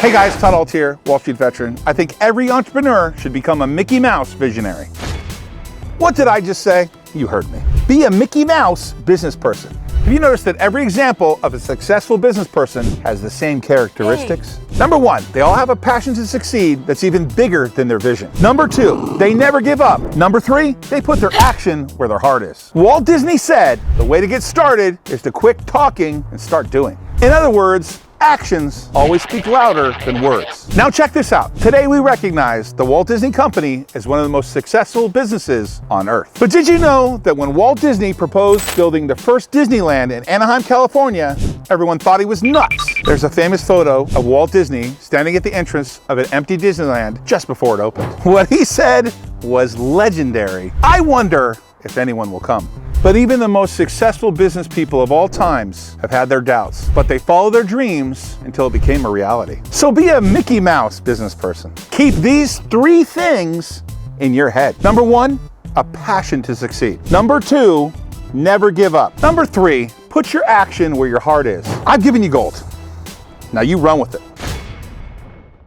Hey guys, Todd Ault here, Wall Street veteran. I think every entrepreneur should become a Mickey Mouse visionary. What did I just say? You heard me. Be a Mickey Mouse business person. Have you noticed that every example of a successful business person has the same characteristics? Hey. Number one, they all have a passion to succeed that's even bigger than their vision. Number two, they never give up. Number three, they put their action where their heart is. Walt Disney said, the way to get started is to quit talking and start doing. In other words, actions always speak louder than words. Now check this out. Today we recognize the Walt Disney Company as one of the most successful businesses on earth. But did you know that when Walt Disney proposed building the first Disneyland in Anaheim, California, everyone thought he was nuts? There's a famous photo of Walt Disney standing at the entrance of an empty Disneyland just before it opened. What he said was legendary. I wonder if anyone will come. But even the most successful business people of all times have had their doubts, but they followed their dreams until it became a reality. So be a Mickey Mouse business person. Keep these three things in your head. Number one, a passion to succeed. Number two, never give up. Number three, put your action where your heart is. I've given you gold. Now you run with it.